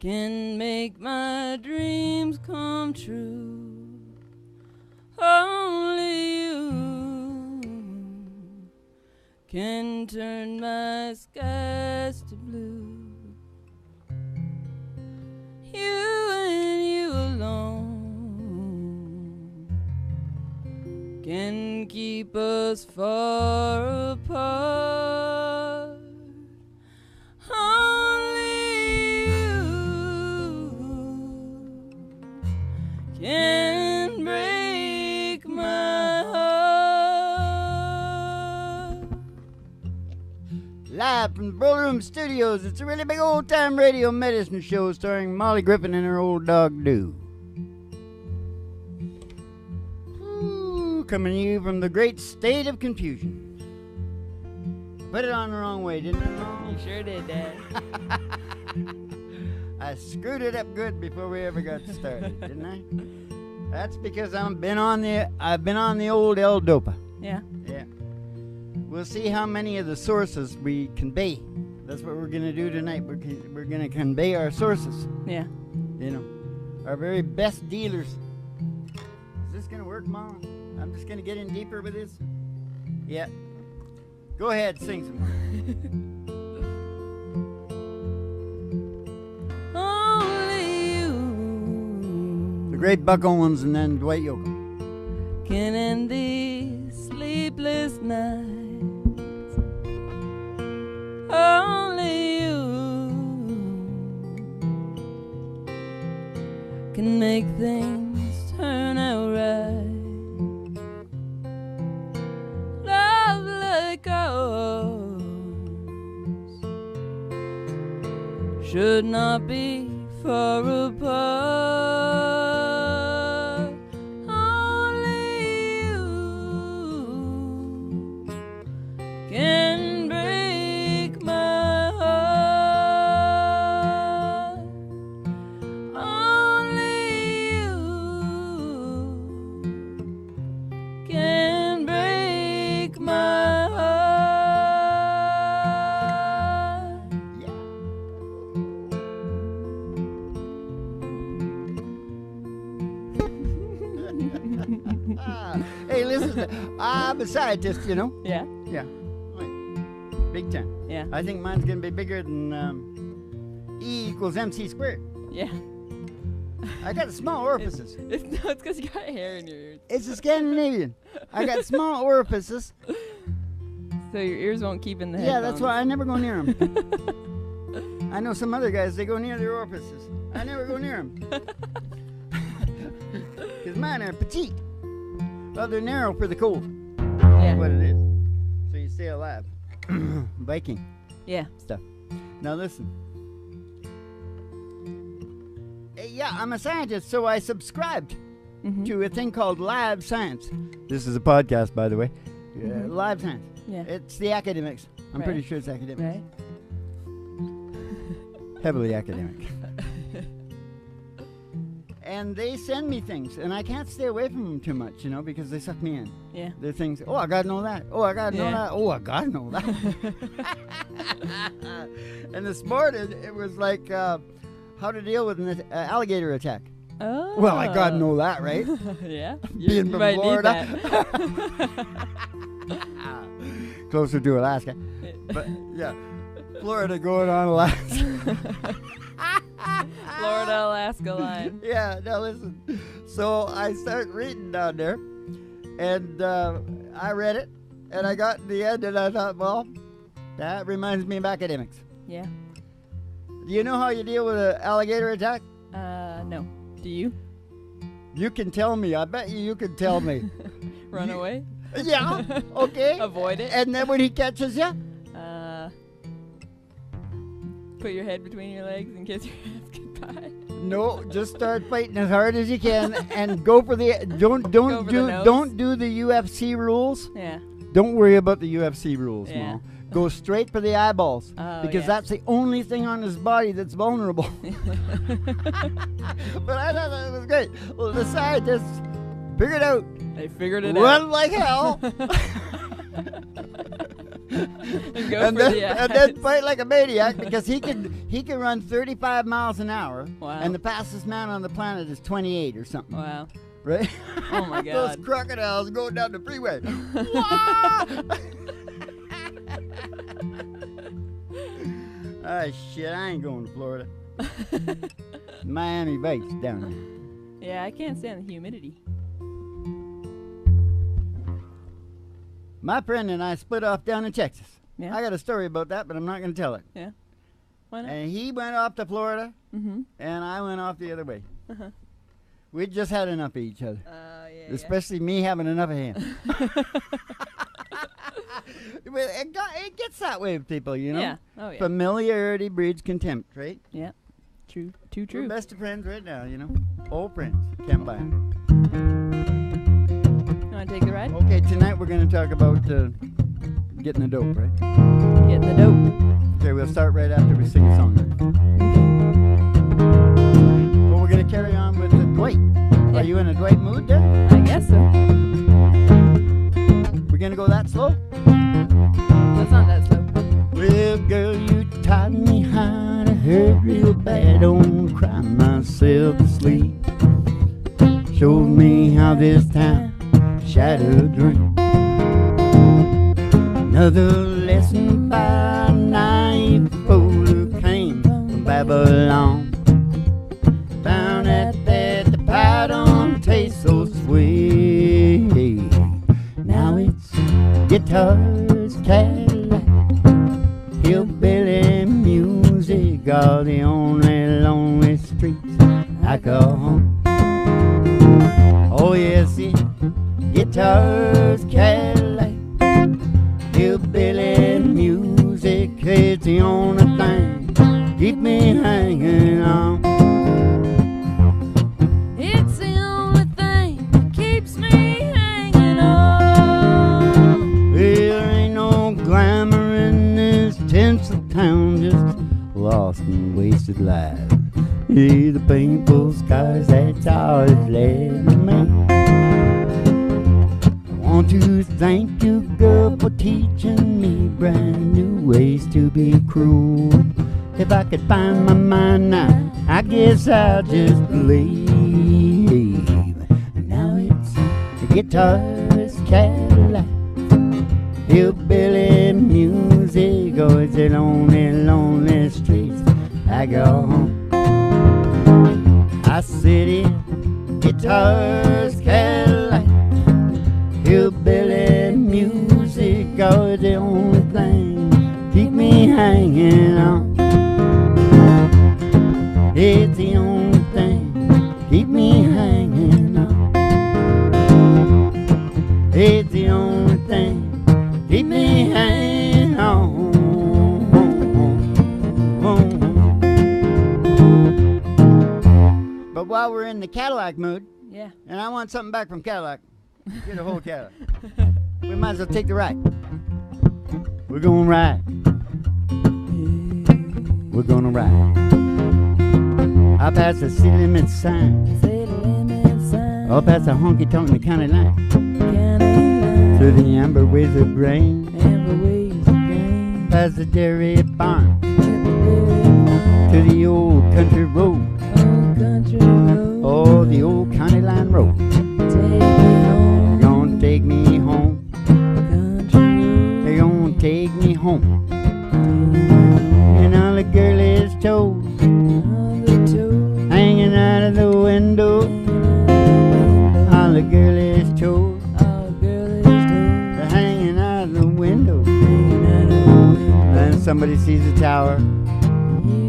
can make my dreams come true. Only you can turn my skies to blue. You and you alone can keep us far apart. Only you can break my heart. Live from the Bull Room Studios, it's a really big old-time radio medicine show starring Molly Griffin and her old dog, Doo. Ooh, coming to you from the great state of confusion. Put it on the wrong way, didn't I? You sure did, Dad. I screwed it up good before we ever got started, didn't I? That's because I've been on the old L-Dopa. Yeah. Yeah. We'll see how many of the sources we convey. That's what we're going to do tonight. We're going to convey our sources. Yeah. You know, our very best dealers. Is this going to work, Mom? I'm just going to get in deeper with this. Yeah. Go ahead, sing some more. Only you The great Buck Owens and then Dwight Yoakam. can end these sleepless nights. Only you can make things turn out right. Love like ours should not be far apart. Only you can break my heart. Only you can break my heart. Hey, listen, I'm a scientist, you know. Yeah. Yeah. Big time. Yeah. I think mine's going to be bigger than E equals MC squared. Yeah. I got small orifices. It's because you got hair in your ears. It's a Scandinavian. I got small orifices. So your ears won't keep in the Yeah, headphones. that's why I never go near them. I know some other guys, they go near their orifices. I never go near them. Because mine are petite. Well, they're narrow for the cold. Yeah. That's what it is. So you stay alive. Viking Yeah. stuff. Now listen. Yeah, I'm a scientist, so I subscribed to a thing called Live Science. This is a podcast, by the way. Live Science. Yeah. It's the academics. I'm pretty sure it's academics. Right. Heavily academic. And they send me things, and I can't stay away from them too much, you know, because they suck me in. Yeah. They're things, oh, I gotta know that. Oh, I gotta know Yeah. that. Oh, I gotta know that. And this morning, it was like, how to deal with an alligator attack. Oh. Well, I gotta know that, right? Yeah. Being You from might Florida. need that. Closer to Alaska. But, yeah. Florida going on Alaska. Florida, Alaska line. Yeah, now listen. So I start reading down there, and I read it, and I got to the end, and I thought, well, that reminds me of academics. Yeah. Do you know how you deal with an alligator attack? No. Do you? You can tell me. I bet you can tell me. Run away? Yeah, okay. Avoid it? And then when he catches you? Put your head between your legs and kiss your ass goodbye. No, just start fighting as hard as you can and go for the don't Go for the nose. don't do the UFC rules. Yeah. Don't worry about the UFC rules, Yeah. Mom. Go straight for the eyeballs because that's the only thing on his body that's vulnerable. But I thought that was great. Well, the scientists figured out. They figured it out. Run like hell. and go and for then, the and then fight like a maniac because he can run 35 miles an hour. Wow. And the fastest man on the planet is 28 or something. Wow. Right? Oh my Those God. crocodiles going down the freeway. Ah, shit, I ain't going to Florida. Miami Vice down there. Yeah, I can't stand the humidity. My friend and I split off down in Texas. Yeah. I got a story about that, but I'm not going to tell it. Yeah. Why not? And he went off to Florida, Mm-hmm. and I went off the other way. Uh-huh. We just had enough of each other. Yeah. Especially me having enough of him. Well, it gets that way with people, you know? Yeah. Oh, yeah. Familiarity breeds contempt, right? Yeah. True. Too We're true. best of friends right now, you know? Old friends. Can't buy 'em. You want to take the ride? Okay, tonight we're going to talk about getting the dope, right? Get the dope. Okay, we'll start right after we sing a song. Well, we're going to carry on with the Dwight. Yeah. Are you in a Dwight mood there? I guess so. We're going to go that slow? That's not that slow. Well, girl, you taught me how to hurt real bad. Don't cry myself to sleep. Showed me how this time shattered dream. Another lesson by a naive fool who came from Babylon. Found out that the pie don't taste so sweet. Now it's guitars, Cadillac, hillbilly music, all the only lonely streets I call home. Oh yes, it's guitars, Cadillac, hillbilly music, it's the only thing keep me hanging on. It's the only thing that keeps me hanging on. There ain't no glamour in this tinsel town, just lost and wasted lives. Yeah, the painful scars that's all that's left of me. I want to thank you, girl, for teaching me brand new ways to be cruel. If I could find my mind now, I guess I'll just believe. And now it's the guitars, Cadillac, hillbilly music, oh, it's the lonely, lonely streets I go home. I sit in guitars, Cadillac, hillbilly music, oh, it's the only thing keep me hanging on. It's the only thing keep me hanging on. It's the only thing keep me hanging on. But while we're in the Cadillac mood, Yeah. and I want something back from Cadillac, get a whole Cadillac. We might as well take the ride. We're gonna ride. We're gonna ride. I'll pass the city limit sign. I'll pass the honky-tonk county line. Through the amber ways of grain. Past the dairy farm. To the old country road. Oh, the old county line road. You're gonna take me home. You're gonna take me home. And all the girlies' toes hanging out of the window. All the girlies' toes they're hanging out of the window. And somebody sees a tower.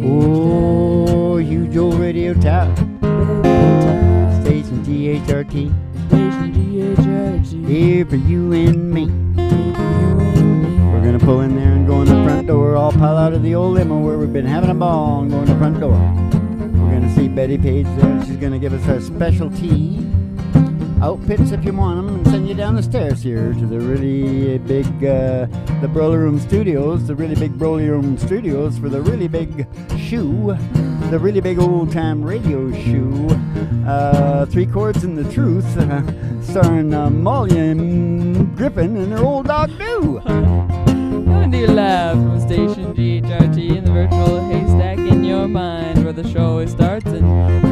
Oh, huge old radio tower. Station GHRT. Here for you and me. We're gonna pull in there and go in the front door. All pile out of the old limo where we've been having a ball and go in the front door. We're gonna see Betty Page there. She's gonna give us our specialty outfits if you want them, and send you down the stairs here to the really big, the Broly Room Studios, the really big Broly Room Studios for the really big shoe, the really big old-time radio shoe, 3 Chords and the Truth, starring Molly and Griffin and her old dog, New. Oh, Coming to you live from station GHRT in the virtual haystack in your mind, where the show always starts in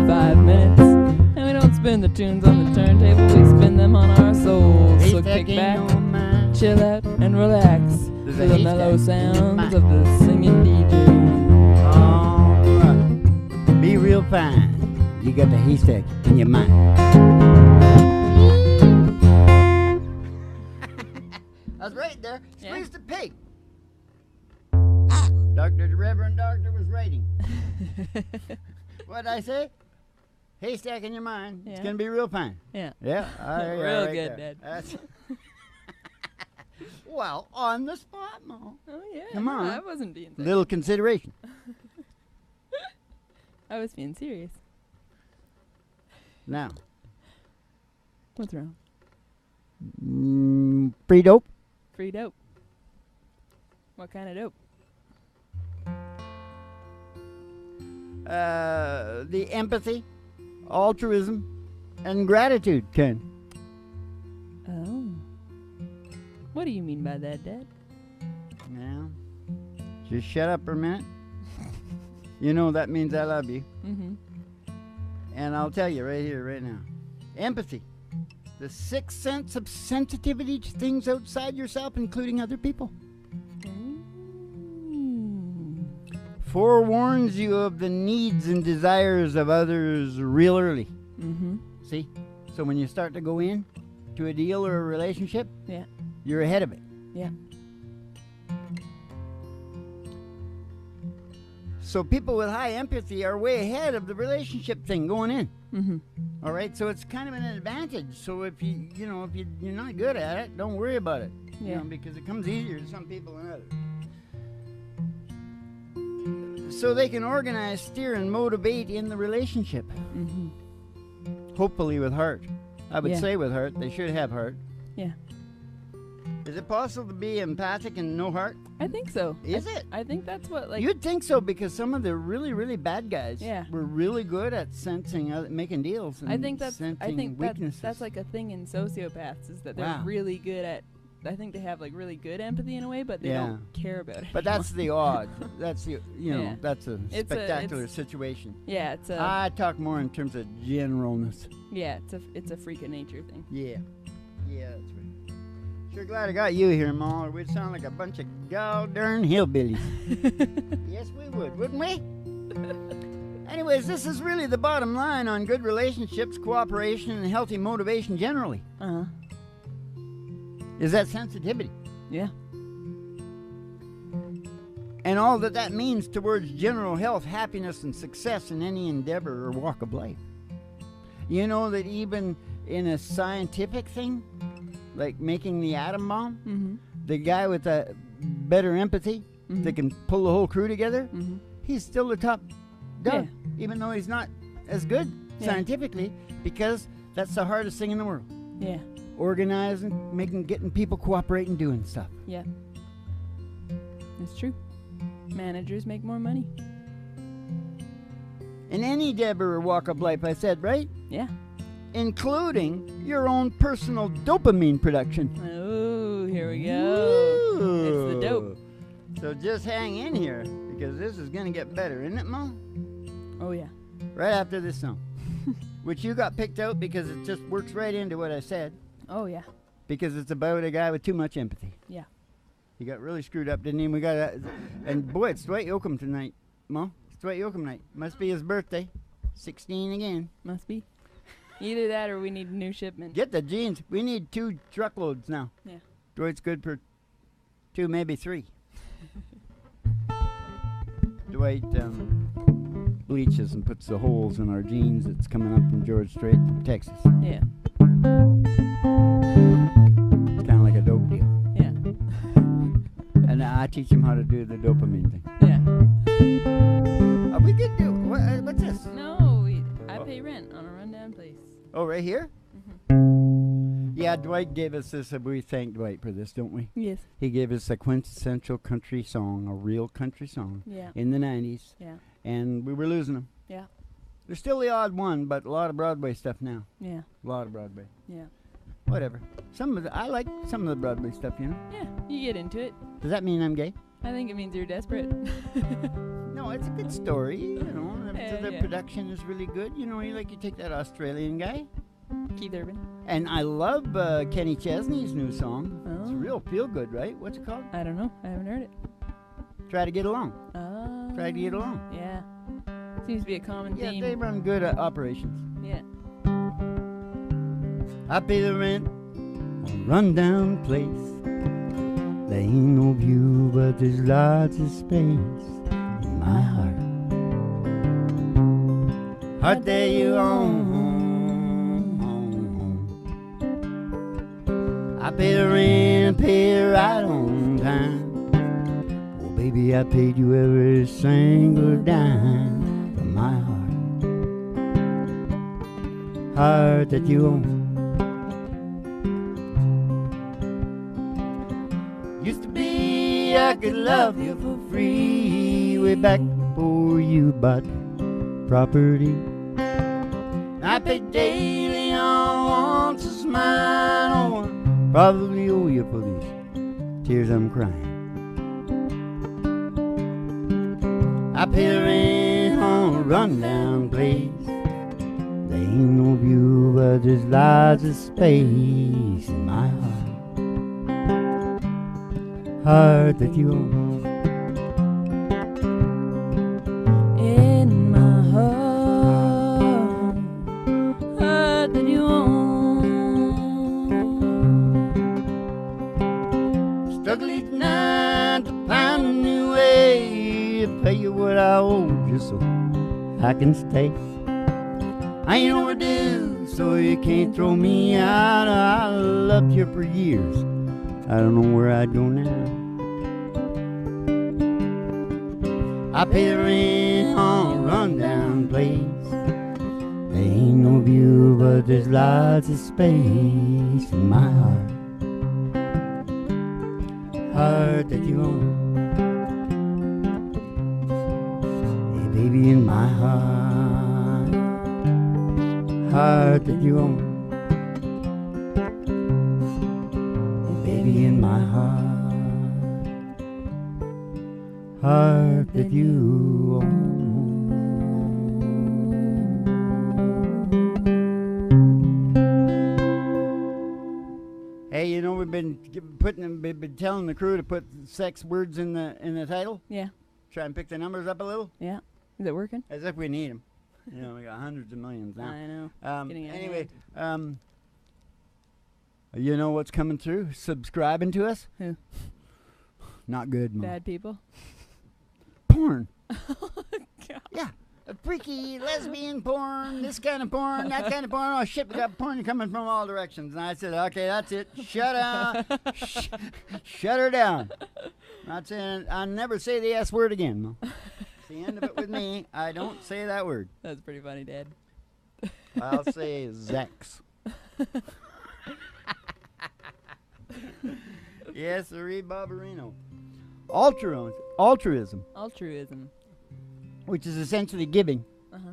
5 minutes. And we don't spin the tunes on the turntable, we spin them on our souls. So kick back, chill out, and relax to the mellow sounds of the singing DJ. Alright. Be real fine. You got the haystack in your mind. That's right there. Squeeze the pig. The Reverend Doctor was writing. What'd I say? Haystack in your mind. Yeah. It's going to be real fine. Yeah. Yeah. Real right good, there. Dad. That's well, on the spot, Mo. Oh, yeah. Come on. I wasn't being serious. Little consideration. I was being serious. Now. What's wrong? Free dope. Free dope. What kind of dope? The empathy, altruism, and gratitude kind. Oh. What do you mean by that, Dad? Now, just shut up for a minute. You know that means I love you. Mm-hmm. And I'll tell you right here, right now. Empathy. The sixth sense of sensitivity to things outside yourself, including other people. Forewarns you of the needs and desires of others real early. Mm-hmm. See? So when you start to go in to a deal or a relationship, Yeah. you're ahead of it. Yeah. So people with high empathy are way ahead of the relationship thing going in. Mm-hmm. All right? So it's kind of an advantage. So if you're not good at it, don't worry about it. Yeah. You know, because it comes easier to some people than others. So they can organize, steer, and motivate in the relationship. Mm-hmm. Hopefully with heart. I would Yeah. say with heart. They should have heart. Yeah. Is it possible to be empathic and no heart? I think so. Is it? I think that's what, like... You'd think so, because some of the really, really bad guys Yeah. were really good at sensing, making deals and I think sensing weaknesses. that's like a thing in sociopaths, is that they're Wow. really good at... I think they have like really good empathy in a way, but they Yeah. don't care about it. But that's the odd. That's the, Yeah. that's a It's a- spectacular it's- situation. Yeah, it's a I talk more in terms of generalness. it's a freak of nature thing. Yeah. Yeah, that's right. Sure glad I got you here, Ma, or we'd sound like a bunch of goddamn hillbillies. Yes, we would, wouldn't we? Anyways, this is really the bottom line on good relationships, cooperation, and healthy motivation generally. Uh-huh. Is that sensitivity. Yeah. And all that means towards general health, happiness, and success in any endeavor or walk of life. You know that even in a scientific thing, like making the atom bomb, Mm-hmm. the guy with a better empathy Mm-hmm. that can pull the whole crew together, Mm-hmm. he's still the top dog, Yeah. even though he's not as good Yeah. scientifically, because that's the hardest thing in the world. Yeah. Organizing, getting people cooperating, doing stuff. Yeah. It's true. Managers make more money. In any endeavor or walk of life, I said, right? Yeah. Including your own personal dopamine production. Oh, here we go. It's the dope. So just hang in here, because this is going to get better, isn't it, Mom? Oh, yeah. Right after this song. Which you got picked out because it just works right into what I said. Oh, yeah. Because it's about a guy with too much empathy. Yeah. He got really screwed up, didn't he? We got and boy, it's Dwight Yoakam tonight, Mo. It's Dwight Yoakam night. Must be his birthday. 16 again. Must be. Either that or we need a new shipment. Get the jeans. We need 2 truckloads now. Yeah. Dwight's good for 2, maybe 3. Dwight bleaches and puts the holes in our jeans that's coming up from George Strait, Texas. Yeah. It's kind of like a dope deal. Yeah. And I teach him how to do the dopamine thing. Yeah. Are we good? What's this? No, I pay rent on a rundown place. Oh, right here? Mm-hmm. Yeah, Dwight gave us this. We thank Dwight for this, don't we? Yes. He gave us a quintessential country song, a real country song Yeah. in the 90s. Yeah. And we were losing them. Yeah. There's still the odd one, but a lot of Broadway stuff now. Yeah. A lot of Broadway. Yeah. whatever. I like some of the Broadway stuff, you know. Yeah, you get into it. Does that mean I'm gay? I think it means you're desperate. No, it's a good story, you know. The Yeah. production is really good. You know, you take that Australian guy. Keith Urban. And I love Kenny Chesney's new song. It's Oh. real feel good, right? What's it called? I don't know. I haven't heard it. Try to Get Along. Oh. Try to Get Along. Yeah. Seems to be a common Yeah, theme. they run good operations. Yeah. I pay the rent on a rundown place. There ain't no view, but there's lots of space in my heart. Heart that you own. I pay the rent, pay it right on time. Oh, baby, I paid you every single dime from my heart. Heart that you own. Used to be I could love you for free way back before you bought property. I pay daily on wants is mine. Oh, I probably owe you for these tears I'm crying. I pay the rent on a rundown place. There ain't no view, but there's lots of space in my heart. Heart that you own. In my heart, heart that you own. Struggle each night to find a new way to pay you what I owe you so I can stay. I ain't overdue, so you can't throw me out. I loved you for years. I don't know where I'd go now. I pay the rent on a rundown place. There ain't no view, but there's lots of space in my heart. Heart that you own. Hey, baby, in my heart. Heart that you own. Baby, in my heart, heart that you own. Hey, you know we've been telling the crew to put sex words in the title. Yeah. Try and pick the numbers up a little. Yeah. Is it working? As if we need them. You know, we got hundreds of millions now. I know. Getting out of Anyway, you know what's coming through? Subscribing to us? Who? Not good, Mom. Bad people. Porn. God. Yeah. Freaky lesbian porn, this kind of porn, that kind of porn. Oh, shit, we got porn coming from all directions. And I said, okay, that's it. Shut down. Shut her down. Not saying, I'll never say the S word again, Mom. It's the end of it with me. I don't say that word. That's pretty funny, Dad. I'll say Zex. Yes, sirree, Barbarino. Altruism, Altruism. which is essentially giving. Uh-huh.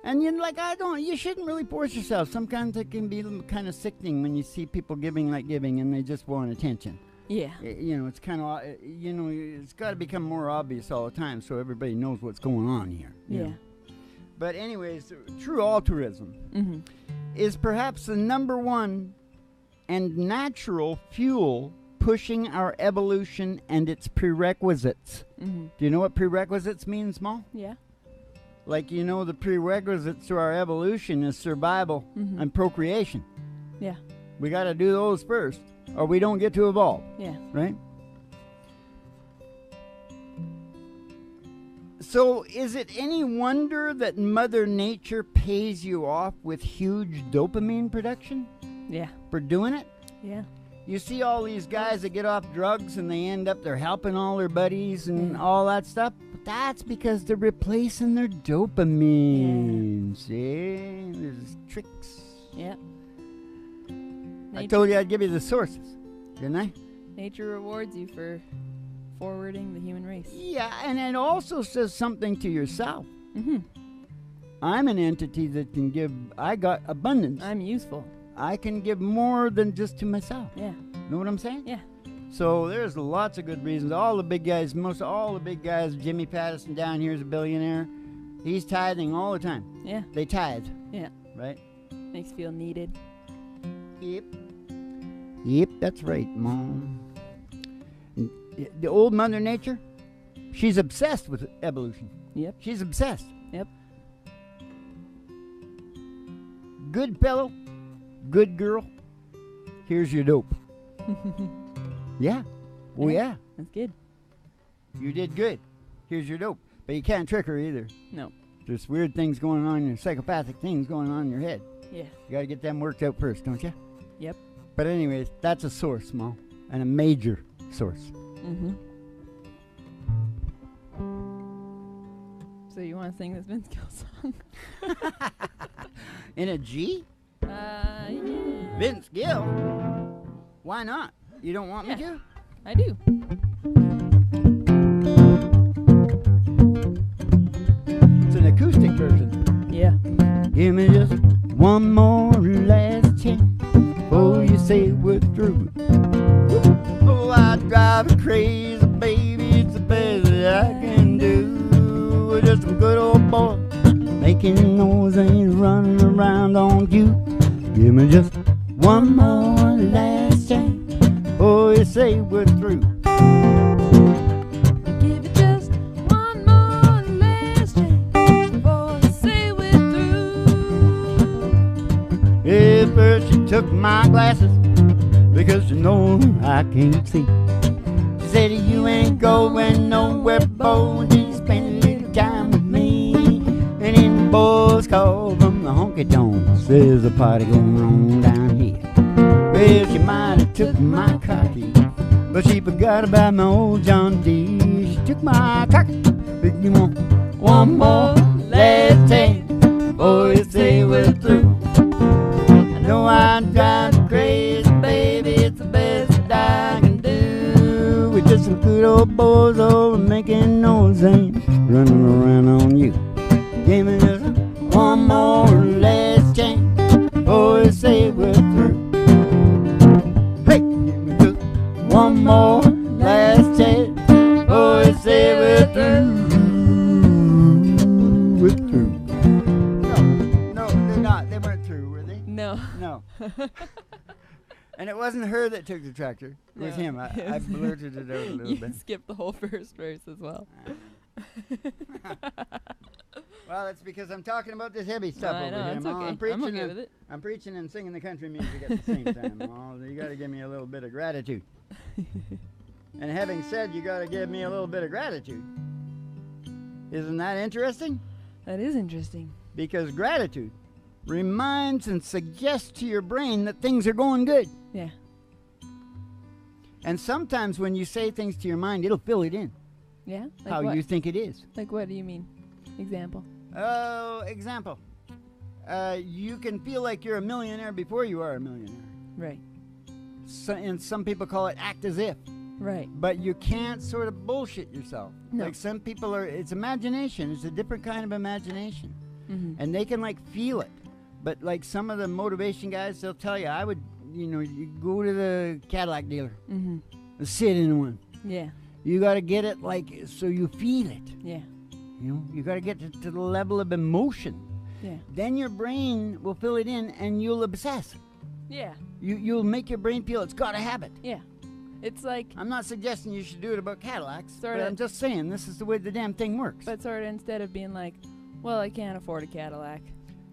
And you shouldn't really force yourself. Sometimes it can be kind of sickening when you see people giving and they just want attention. Yeah. It's kind of, it's got to become more obvious all the time so everybody knows what's going on here. you Yeah. know. But anyways, true altruism Mm-hmm. is perhaps the number one and natural fuel pushing our evolution and its prerequisites. Mm-hmm. Do you know what prerequisites mean, Small? Yeah. Like, the prerequisites to our evolution is survival Mm-hmm. and procreation. Yeah. We got to do those first, or we don't get to evolve, Yeah. right? So is it any wonder that Mother Nature pays you off with huge dopamine production Yeah. for doing it? Yeah. You see all these guys that get off drugs and they end up, they're helping all their buddies and all that stuff. But that's because they're replacing their dopamine. See? There's tricks. Yeah. I told you I'd give you the sources, didn't I? Nature rewards you for forwarding the human race. Yeah, and it also says something to yourself. Mm-hmm. I'm an entity that can give, I got abundance. I'm useful. I can give more than just to myself. Yeah. Know what I'm saying? Yeah. So there's lots of good reasons. All the big guys, most all the big guys, Jimmy Pattison down here is a billionaire. He's tithing all the time. Yeah. They tithe. Yeah. Right? Makes you feel needed. Yep. Yep, that's right, Mom. The old Mother Nature, she's obsessed with evolution. Yep. She's obsessed. Yep. Good fellow, good girl, here's your dope. Yeah. Oh, yeah. That's good. You did good. Here's your dope. But you can't trick her either. No. There's weird things going on, psychopathic things going on in your head. Yeah. You got to get them worked out first, don't you? Yep. But anyways, that's a source, Mo, and a major source. Mm-hmm. So you want to sing this Vince Gill song? In a G? Yeah. Vince Gill? Why not? You don't want me to? I do. It's an acoustic version. Yeah. Give me just one more last chance before you say we're through. Oh, I drive you crazy, baby. It's the best that I can do. We're just some good old boys making noise and running around on you. Give me just one more last chance before you say we're through. Give it just one more last chance before you say we're through. Yeah, first she took my glasses because you know I can't see. She said you ain't going nowhere, boy, till you spend a little time with me. And then the boys call from the honky-tonk, says the party going on down here. Well, she might have took my car key, but she forgot about my old John D. She took my car key, but you want one more last chance before you say we're through. I know I'm driving crazy, baby, it's the best that I can do. We're just some good old boys over making noise and running around on you. Give me just one more last chance before you say we're through. Hey, give me just one more last chance before you say we're through. We're through. No, they're not. They weren't through, were they? No. No. And it wasn't her that took the tractor. It was him. I blurted it out a little You bit. skipped the whole first verse as well. Well, it's because I'm talking about this heavy stuff I over know, here. it's Ma. okay. I'm preaching, I'm okay with it. I'm preaching and singing the country music at the same time. Ma. You got to give me a little bit of gratitude. And having said you got to give me a little bit of gratitude, isn't that interesting? That is interesting. Because gratitude reminds and suggests to your brain that things are going good. Yeah. And sometimes when you say things to your mind, it'll fill it in. Yeah? Like How what? you think it is. Like what do you mean? Example. Oh, example. You can feel like you're a millionaire before you are a millionaire. Right. So, and some people call it act as if. Right. But you can't sort of bullshit yourself. No. Like some people are, it's imagination. It's a different kind of imagination. Mm-hmm. And they can like feel it. But like some of the motivation guys, they'll tell you, I would, you go to the Cadillac dealer, Mm-hmm. sit in one. Yeah. You got to get it like, so you feel it. Yeah. You got to get to the level of emotion. Yeah. Then your brain will fill it in and you'll obsess. Yeah. You'll make your brain feel it's got to have it. Yeah. It's like, I'm not suggesting you should do it about Cadillacs, Sorta. but I'm just saying this is the way the damn thing works. but sort of instead of being like, well, I can't afford a Cadillac,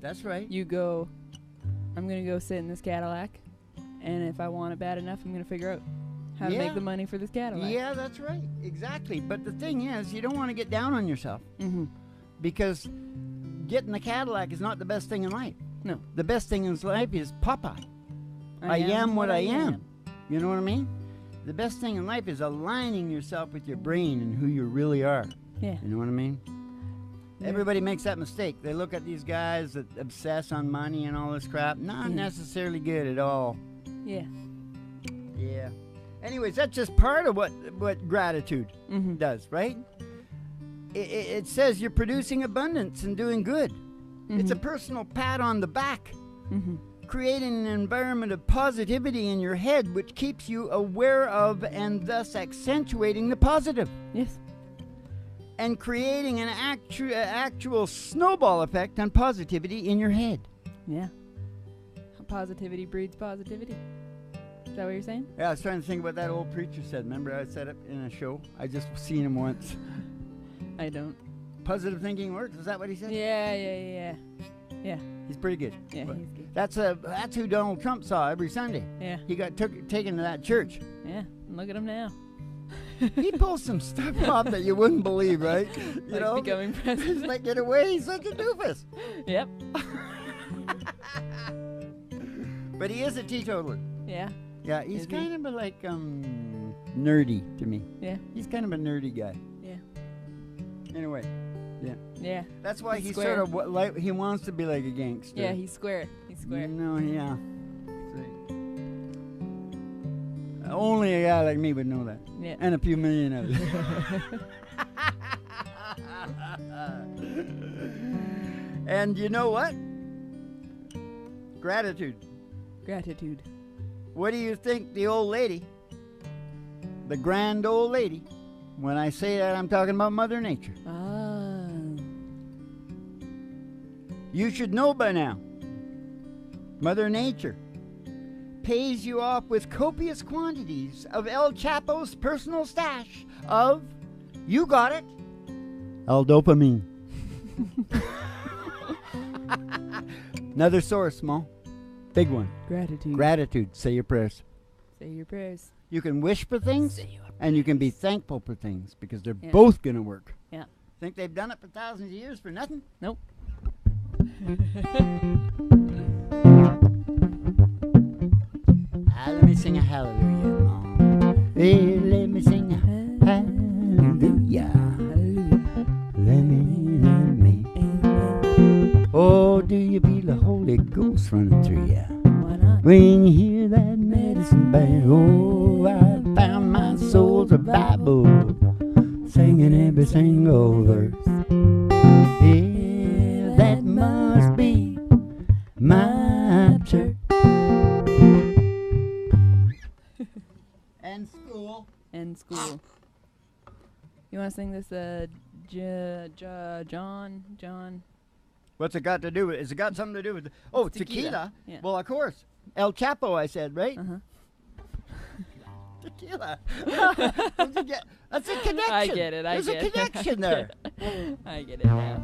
That's right. you go, I'm going to go sit in this Cadillac, and if I want it bad enough, I'm going to figure out how to Yeah. make the money for this Cadillac. Yeah, that's right. Exactly. But the thing is, you don't want to get down on yourself Mm-hmm. because getting the Cadillac is not the best thing in life. No. The best thing in life is Popeye. I am what I am. You know what I mean? The best thing in life is aligning yourself with your brain and who you really are. Yeah. You know what I mean? Yeah. Everybody makes that mistake. They look at these guys that obsess on money and all this crap. Not Mhm. necessarily good at all. Yeah. Yeah. Anyways, that's just part of what gratitude Mm-hmm. does, right? It says you're producing abundance and doing good. It's a personal pat on the back. Mm-hmm. creating an environment of positivity in your head which keeps you aware of and thus accentuating the positive. Yes. And creating an actual snowball effect on positivity in your head. Yeah. Positivity breeds positivity. Is that what you're saying? Yeah, I was trying to think about that old preacher said. Remember I said it in a show? I just seen him once. I don't. Positive thinking works? Is that what he said? Yeah. He's pretty good. Yeah, But he's good. that's who Donald Trump saw every Sunday. Yeah. He got taken to that church. Yeah. Look at him now. He pulls some stuff off that you wouldn't believe, right? You Like know, becoming president. he's like, get away, he's such a doofus. Yep. But he is a teetotaler. Yeah. Yeah, he's Is he? kind of like nerdy to me. Yeah. He's kind of a nerdy guy. Yeah. Anyway, Yeah. that's why He's he's square. sort of like he wants to be like a gangster. Yeah, he's square. He's square. No, yeah. Only a guy like me would know that. Yeah. And a few million others. And you know what? Gratitude. Gratitude. What do you think the old lady, the grand old lady, when I say that I'm talking about Mother Nature. Ah. You should know by now. Mother Nature pays you off with copious quantities of El Chapo's personal stash of, you got it, L-dopamine. Another source, Mo. Big one. Gratitude. Gratitude. Say your prayers. Say your prayers. You can wish for things, Say your and you can be thankful for things, because they're Yeah. both going to work. Yeah. Think they've done it for thousands of years for nothing? Nope. Let me sing a hallelujah, Mom. Hey, let me sing a hallelujah. Let me. Oh, do you feel the Holy Ghost running through you? Why not? When you hear that medicine band, oh, I found my soul's revival, singing every single verse. Yeah, that must be my church. And school. And school. You want to sing this, John? What's it got to do with it? Has it got something to do with Oh, Tequila. tequila. Yeah. Well, of course. El Chapo, I said, right? Uh-huh. Tequila. That's a connection. I get it. There's a connection there. I get it now.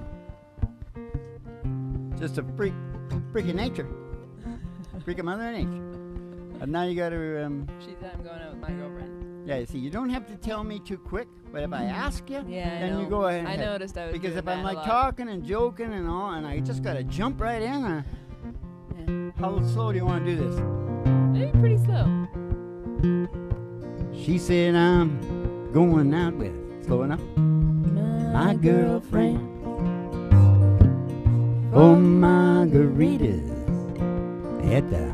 Just a freak of nature. Freak of Mother Nature. And now you got to, I'm going out with my girlfriend. yeah, you see, you don't have to tell me too quick, but if I ask you, Yeah, I then know. you go ahead. I noticed I was Because doing if I'm that a like lot. talking and joking and all, and I just got to jump right in, Yeah. how slow do you want to do this? Maybe pretty slow. She said, I'm going out with, slow enough, my girlfriend for margaritas at the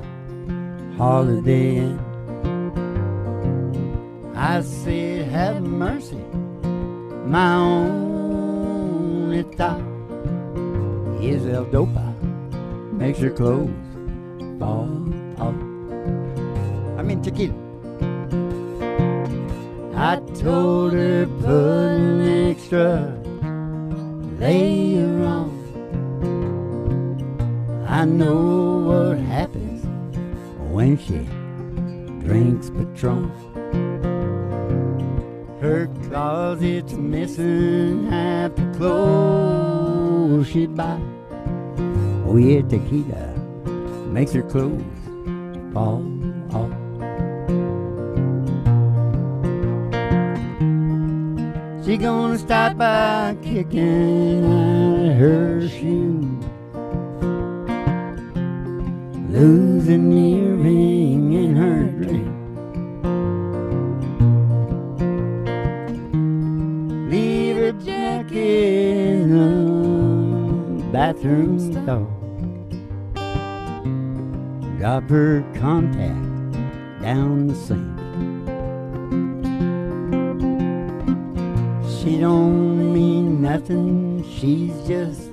Holiday Inn. I said, have mercy, my only thought is L-Dopa makes her clothes fall off. I mean tequila. I told her put an extra layer on. I know what happens when she drinks Patron. Her closet's missing half the clothes she'd buy. Oh yeah, tequila makes her clothes fall off. She gonna start by kicking out her shoes, lose an earring in her drink, leave her jacket in the bathroom stall, drop her contact down the sink. She don't mean nothing, she's just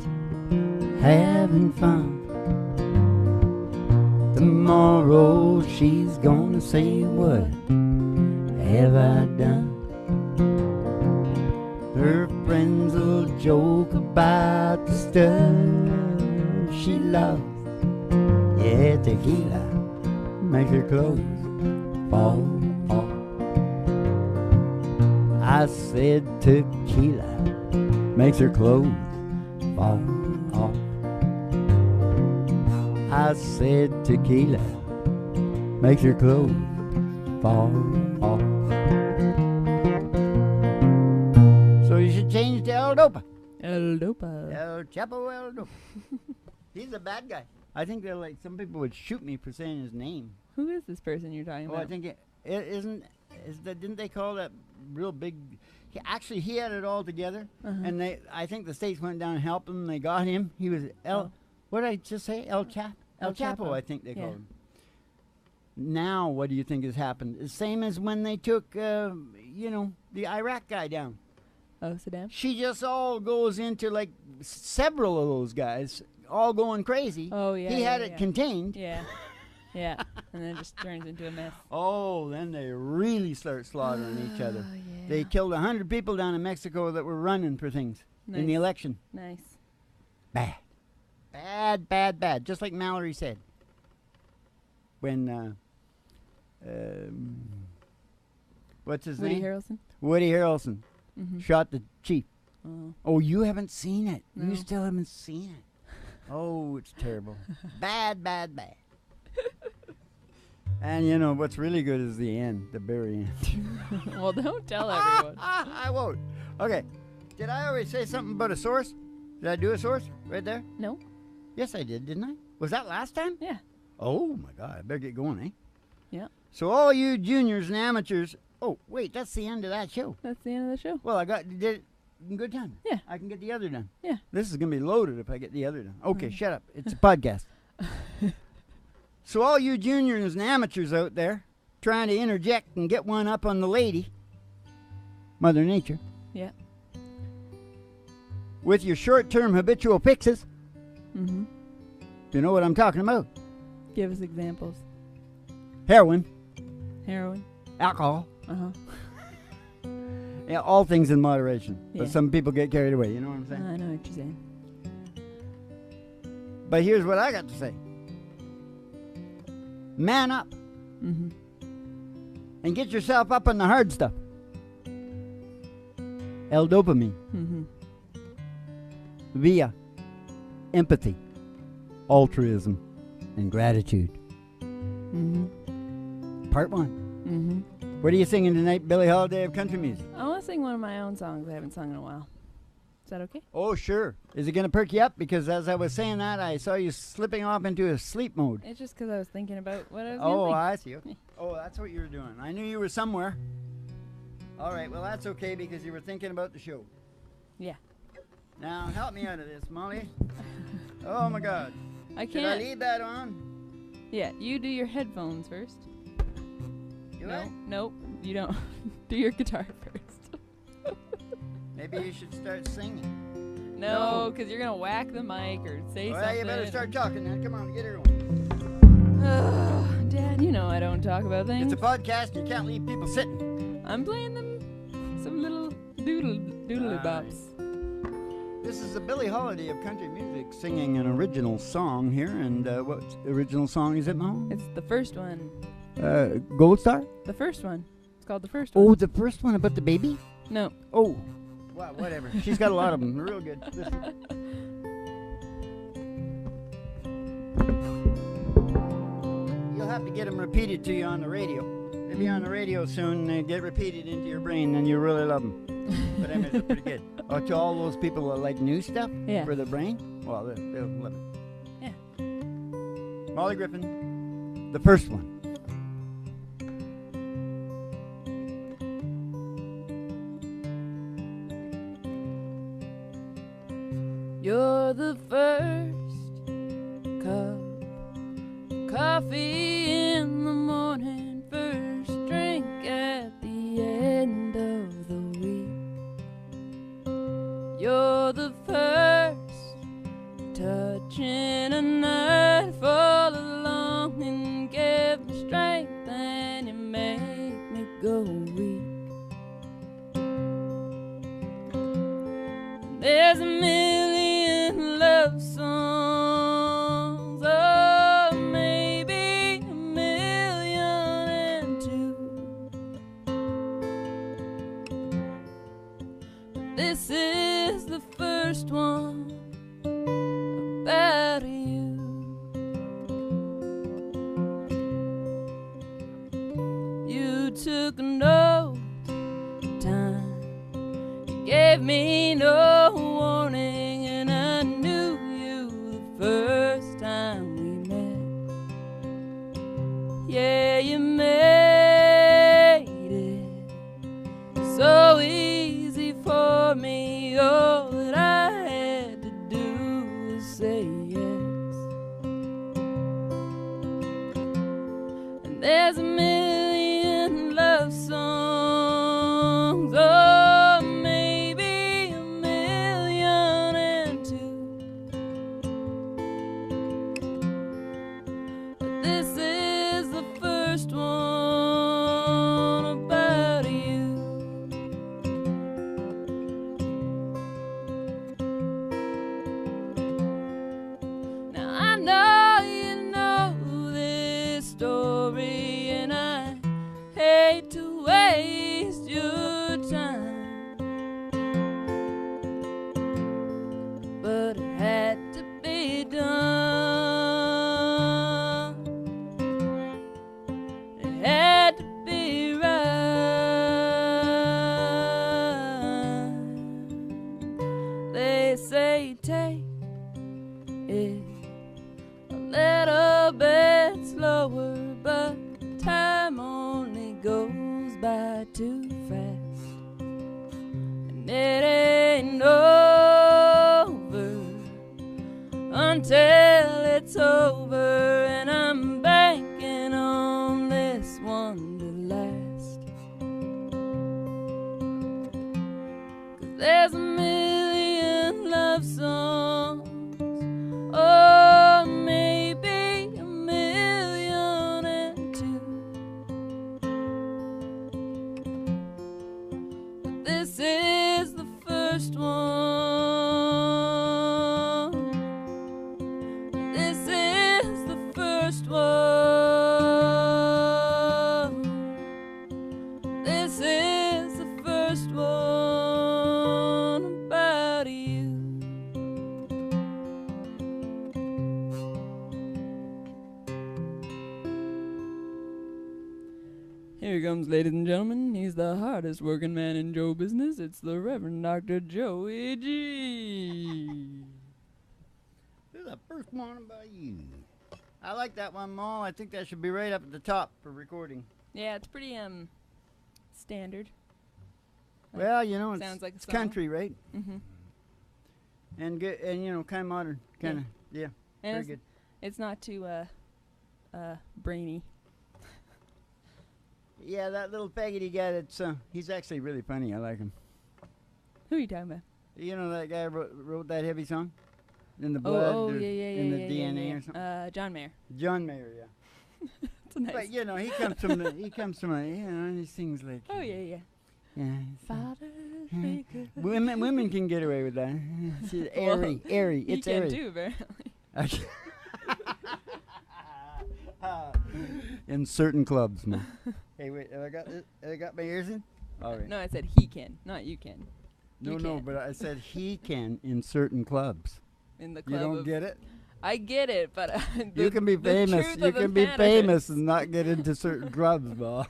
having fun. Tomorrow she's gonna say, what have I done? Her friends will joke about the stuff she loves. Yeah, tequila makes her clothes fall off. I said tequila makes her clothes fall off. I said tequila makes her clothes fall off. So you should change to El Dopa. El Dopa. El Chapo El Dopa. He's a bad guy. I think they're like, some people would shoot me for saying his name. Who is this person you're talking Oh, about? I think didn't they call that real big? He had it all together, and I think the states went down and helped him. They got him. He was what did I just say? El Chapo, I think they called him. Now, what do you think has happened? The same as when they took, the Iraq guy down. Oh, Saddam? She just all goes into like several of those guys, all going crazy. Oh, yeah. He had it contained. Yeah. Yeah. And then it just turns into a mess. Oh, then they really start slaughtering each other. Yeah. They killed 100 people down in Mexico that were running for things in the election. Nice. Bad. Bad, bad, bad. Just like Mallory said. When, what's his Woody name? Harrelson? Woody Harrelson shot the chief. Oh, you haven't seen it. No. You still haven't seen it. Oh, it's terrible. Bad, bad, bad. And you know what's really good is the end, the very end. Well, don't tell everyone. I won't. Okay. Did I already say something about a source? Did I do a source right there? No. Yes, I did, didn't I? Was that last time? Yeah. Oh my God, I better get going, eh? Yeah. So all you juniors and amateurs. Oh wait, that's the end of that show. That's the end of the show. Well, did it in good time. Yeah. I can get the other done. Yeah. This is gonna be loaded if I get the other done. Okay, shut up. It's a podcast. So all you juniors and amateurs out there trying to interject and get one up on the lady, Mother Nature. Yeah. With your short-term habitual fixes. Mm-hmm. You know what I'm talking about? Give us examples. Heroin, Heroin. alcohol. Uh-huh. Yeah, all things in moderation. Yeah. But some people get carried away, you know what I'm saying? I know what you're saying. But here's what I got to say. Man up Mm-hmm. and get yourself up on the hard stuff. L-dopamine. Mm-hmm. Via empathy, altruism, and gratitude. Mm-hmm. Part 1. Mm-hmm. What are you singing tonight, Billie Holiday of country music? I want to sing one of my own songs I haven't sung in a while. Is that okay? Oh, sure. Is it going to perk you up? Because as I was saying that, I saw you slipping off into a sleep mode. It's just because I was thinking about what I was Oh, going to I see. Okay. Oh, that's what you were doing. I knew you were somewhere. All right, well, that's okay because you were thinking about the show. Yeah. Now, help me out of this, Molly. Oh, my God. I Did I can't. leave that on? Yeah, you do your headphones first. Do no, I? Nope, you don't. Do your guitar first. Maybe you should start singing. No, because you're going to whack the mic or say Well, something. you better start talking then. Come on, get her going. Dad, you know I don't talk about things. It's a podcast. You can't leave people sitting. I'm playing them some little doodly bops. This is the Billie Holiday of country music singing an original song here. And what original song is it, Mom? It's the first one. Gold Star? The first one. It's called the first one. Oh, the first one about the baby? No. Oh, well, whatever. She's got a lot of them. They're real good. Listen. You'll have to get them repeated to you on the radio. They'll be on the radio soon. They get repeated into your brain, and you really love them. But I mean, they're pretty good. Oh, to all those people that like new stuff for the brain, well, they'll love it. Yeah. Molly Griffin, the first one. You're the first cup of coffee in the morning, first drink at the end of the week. You're the first touch in a night for the longing This is the first one about you. You took no time, you gave me no warning, and I knew you the first time we met. Yeah, you made it so easy for me. All that I had to do was say yes. And there's a million love songs, oh, maybe a million and two. But this is the first one about you. Now I know you know this story, and I hate to waste your time, but it had to be done. It had to be right. They say take it a little bit slower, but time only goes by too fast, and it ain't over until it's over, and I'm banking on this one to last. 'Cause there's a million love songs, oh, maybe a million and two. But this is the first one. This is the first one. This is the first one about you. Here comes, ladies and gentlemen. He's the hardest working man in Joe business. It's the Reverend Dr Joe, E.G. This is the first one about you. I like that one, Ma. I think that should be right up at the top for recording. Yeah, it's pretty standard. Well, you know, Sounds like a it's song. country, right? Mm-hmm. And good, and you know, kind of modern, kind of, yeah, And very it's, good. it's not too brainy. Yeah, that little faggoty guy. That's he's actually really funny. I like him. Who are you talking about? You know that guy wrote that heavy song, in the blood, Oh, or yeah, in the yeah, DNA yeah. or something. John Mayer. John Mayer, yeah. It's a nice. But you know, he comes from the, you know, he sings like. Oh yeah. Yeah. Father, Women can get away with that. She's airy. You It's can airy. too, apparently. In certain clubs, man. Hey, wait, have I got this? Have I got my ears in? All right. No, I said he can, not you can. No, You no, can't. but I said he can in certain clubs. In the You club don't of, get it? I get it, but You can be famous. You can be famous and not get into certain clubs, Bob.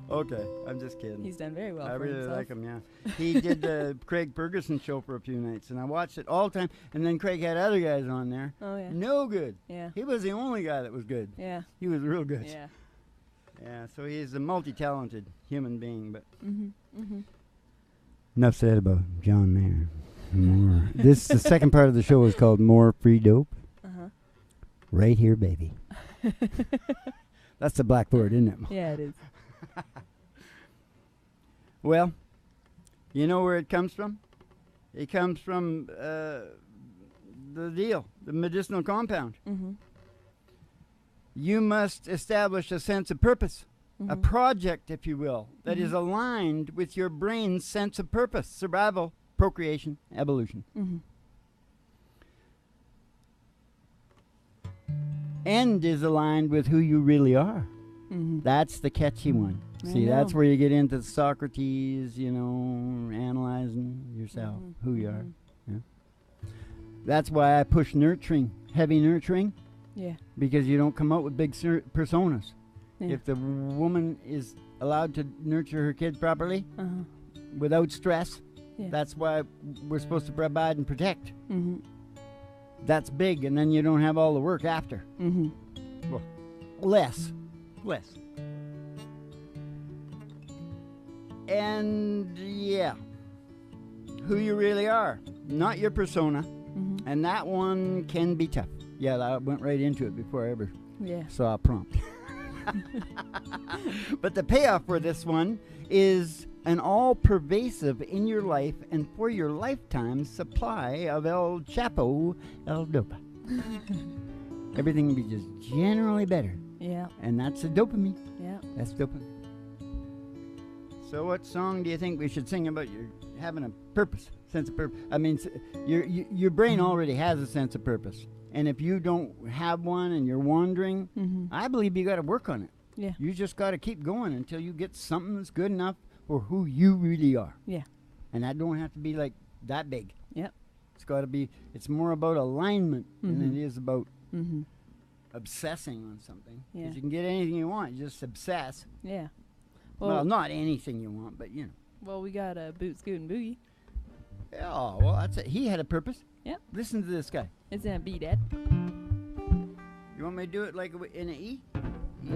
Okay, I'm just kidding. He's done very well I for really himself. like him, yeah. He did the Craig Ferguson show for a few nights, and I watched it all the time. And then Craig had other guys on there. Oh yeah. No good. Yeah. He was the only guy that was good. Yeah. He was real good. Yeah. Yeah, so he's a multi-talented human being, but Mhm. enough said about John Mayer. More. The second part of the show is called More Free Dope. Uh-huh. Right here, baby. That's the blackboard, isn't it? Yeah, it is. Well, you know where it comes from? It comes from the deal, the medicinal compound. Mhm. You must establish a sense of purpose, a Mhm. project, if you will, that is Mhm. aligned with your brain's sense of purpose, survival, procreation, evolution. Mhm. End is aligned with who you really are. That's the catchy one. See, that's where you get into Socrates, you know, analyzing yourself, who you are. Yeah. That's why I push nurturing, heavy nurturing. Yeah. Because you don't come out with big personas. Yeah. If the woman is allowed to nurture her kid properly, without stress, that's why we're supposed to provide and protect. That's big, and then you don't have all the work after. Well, less. And yeah, who you really are, not your persona. And that one can be tough. Yeah, I went right into it before I ever saw a prompt. But the payoff for this one is an all-pervasive in your life and for your lifetime supply of El Chapo, El Dopa. Everything will be just generally better. Yeah. And that's the dopamine. Yeah. That's dopamine. So what song do you think we should sing about your having a purpose, sense of purpose? I mean, your brain already has a sense of purpose. And if you don't have one and you're wandering, I believe you got to work on it. Yeah. You just got to keep going until you get something that's good enough for who you really are. Yeah. And that don't have to be like that big. Yep. It's got to be, it's more about alignment than it is about obsessing on something. Yeah. Because you can get anything you want, you just obsess. Yeah. Well, not anything you want, but you know. Well, we got a Boot, Scoot, and Boogie. Oh, well, that's it. He had a purpose. Yep. Listen to this guy. It's in a B, Dad. You want me to do it like in an E? E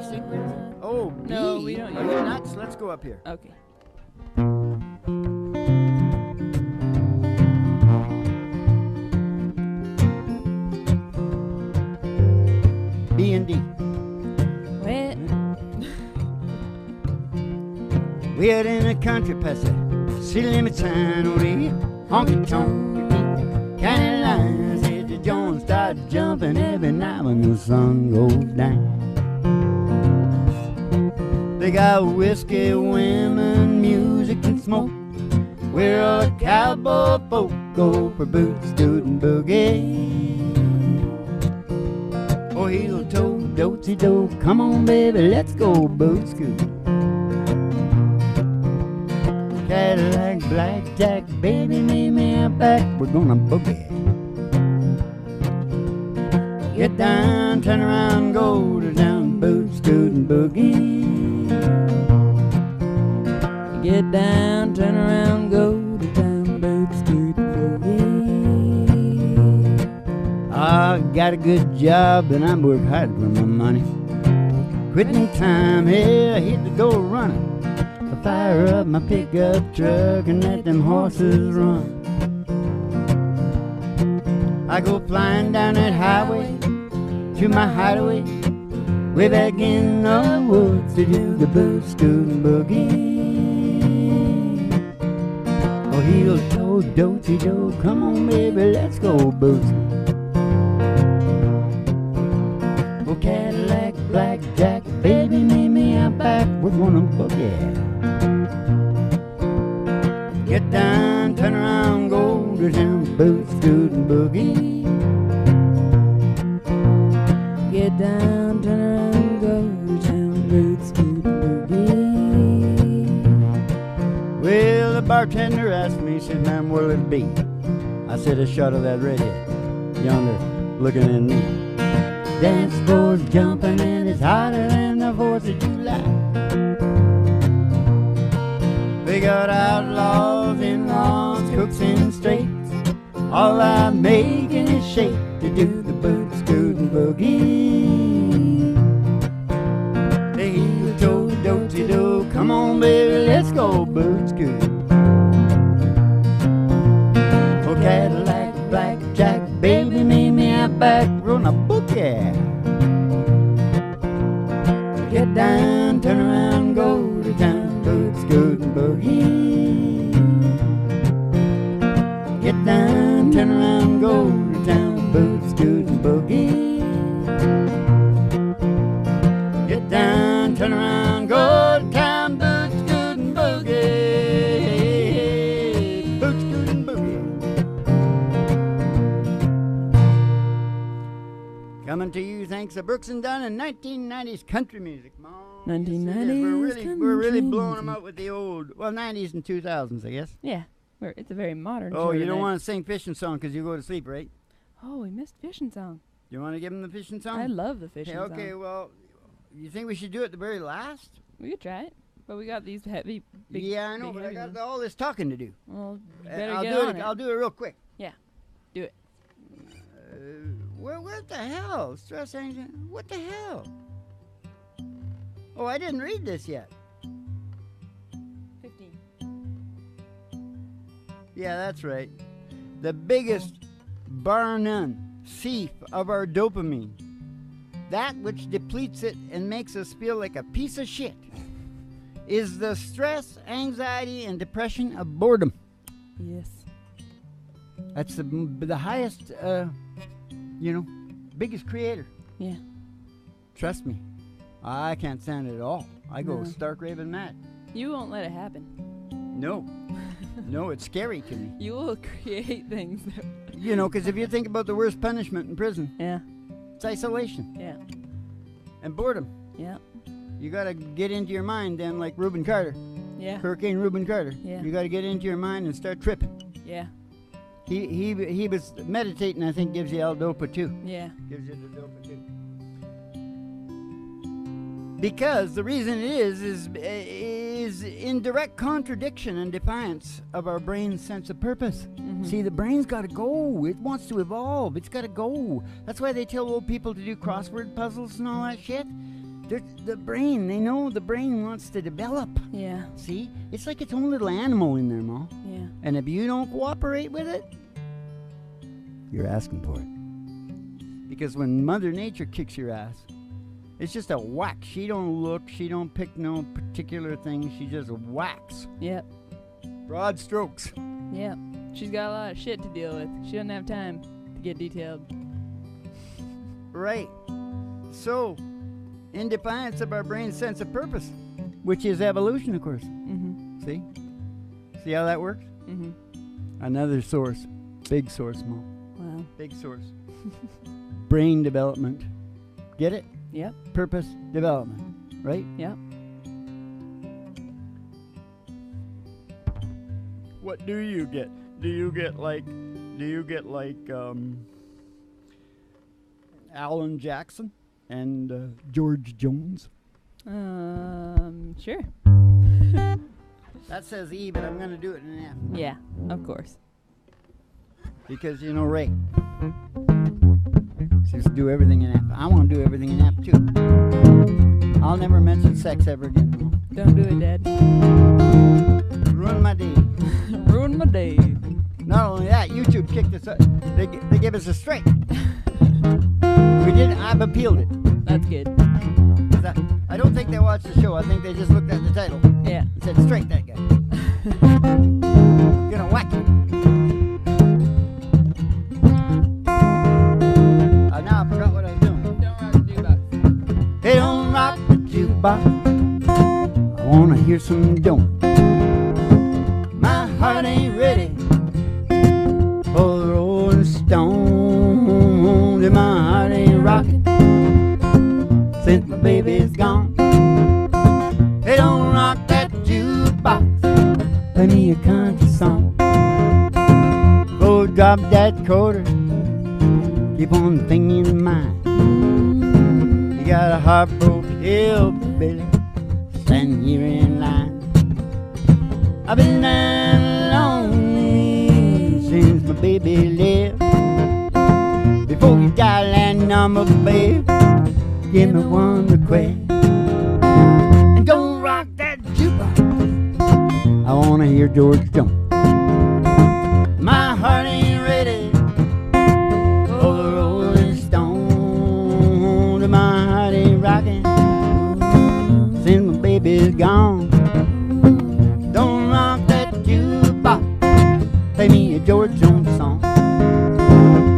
sequence? Oh, B. No, we don't. Are you nuts? Let's go up here. Okay. B and D. We out in the country past the city limit sign, oh, the honky-tonk county line. Said the Jones start jumping every night when the sun goes down. They got whiskey, women, music, and smoke. Where all the cowboy folk go for boots, scoot, and boogie. Oh, heel-toe, doty-do, come on, baby, let's go boot, scoot. Cadillac, blackjack, baby, meet me out back, we're gonna boogie. Get down, turn around, go to down, boot, scoot, and boogie. Get down, turn around, go to down, boot, scoot, and boogie. I got a good job and I work hard for my money. Quitting time, yeah, I hit the door running. Fire up my pickup truck and let them horses run. I go flying down that highway to my hideaway, way back in the woods to do the boot, scoot, and boogie. Oh, heel-toe, doty-do, come on, baby, let's go boot. Oh, Cadillac, blackjack, baby, meet me out back, we're gonna boogie. Get down, turn around, go to town, boot, scoot, and boogie. Get down, turn around, go to town, boot, scoot, and boogie. Well, the bartender asked me, he said, ma'am, what'll it be? I said, a shot of that redhead, yonder, looking at me. Dance floor's jumping and it's hotter than the 4th of July. They got outlaws, in-laws, cooks in straits. All I'm making is shake to do the boot, scoot, and boogie. Hey, heel-toe, doty-do, come on, baby, let's go boot, scoot. Oh, Cadillac, blackjack, baby, meet me out back, we're gonna boogie. Get down, turn around, go to town, boot, scoot, and boogie. Get down, turn around, go to town, boot, scoot, and boogie. Get down, turn around, go to town, boot, scoot, and boogie. Boot, scoot, and boogie. Coming to you thanks to Brooks and Dunn and 1990s country music. Come on. 1990s We're really blowing them out with the old, 90s and 2000s, I guess. Yeah, it's a very modern show. Oh, you today. don't want to sing fishing song because you go to sleep, right? Oh, we missed fishing song. You want to give them the fishing song? I love the fishing song. Okay, well, you think we should do it the very last? We could try it, but we got these heavy, big. Yeah, I know, big but I heavy got ones. all this talking to do. Well, you better I'll get do on it. I'll do it real quick. Yeah, do it. What the hell? Stress angel? What the hell? Oh, I didn't read this yet. 15. Yeah, that's right. The biggest, bar none, thief of our dopamine. That which depletes it and makes us feel like a piece of shit is the stress, anxiety, and depression of boredom. Yes. That's the highest, biggest creator. Yeah. Trust me. I can't stand it at all. I go No. stark raving mad. You won't let it happen. No. No, it's scary to me. You will create things. Because if you think about the worst punishment in prison, Yeah. it's isolation Yeah. and boredom. Yeah. You got to get into your mind then, like Reuben Carter, Yeah. Hurricane Reuben Carter. Yeah. You got to get into your mind and start tripping. Yeah. He was meditating, I think, gives you L-Dopa too. Yeah. Gives you the dopa too. Because the reason it is in direct contradiction and defiance of our brain's sense of purpose. Mm-hmm. See, the brain's got to go. It wants to evolve. It's got to go. That's why they tell old people to do crossword puzzles and all that shit. The brain, they know the brain wants to develop. Yeah. See? It's like its own little animal in there, Ma. Yeah. And if you don't cooperate with it, you're asking for it. Because when Mother Nature kicks your ass, it's just a whack. She don't look. She don't pick no particular thing. She just whacks. Yep. Broad strokes. Yep. She's got a lot of shit to deal with. She doesn't have time to get detailed. Right. So, in defiance of our brain's sense of purpose, which is evolution, of course. Mm-hmm. See? See how that works? Mm-hmm. Another source. Big source, Mo. Wow. Big source. Brain development. Get it? Yep. Purpose development. Right? Yep. What do you get? Do you get like Alan Jackson and George Jones? Sure. That says E, but I'm going to do it in an F. Yeah, of course. Because, Ray seems to do everything in F. I want to do everything in F, too. I'll never mention sex ever again. No. Don't do it, Dad. Ruin my day. Ruin my day. Not only that, YouTube kicked us up. They gave us a strike. We didn't. I've appealed it. That's good. I don't think they watched the show. I think they just looked at the title. Yeah. And said, strike that guy. Gonna whack him. Now I forgot what I was doing. Don't rock the jukebox. Hey, don't rock the jukebox. I wanna hear some don't. My heart ain't ready for the Rolling Stones. And my heart ain't rocking since my baby's gone. Hey, don't rock that jukebox. Play me a country song. Go drop that quarter. Keep one thing in mind. You got a heartbroken hillbilly standing here in line. I've been down lonely since my baby left. Before you dial that number, babe, give me one request. And don't rock that jukebox. I wanna hear George Jones. My heart ain't ready for the Rolling Stone. And my heart ain't rocking since my baby's gone. Don't rock that jukebox. Play me a George Jones song.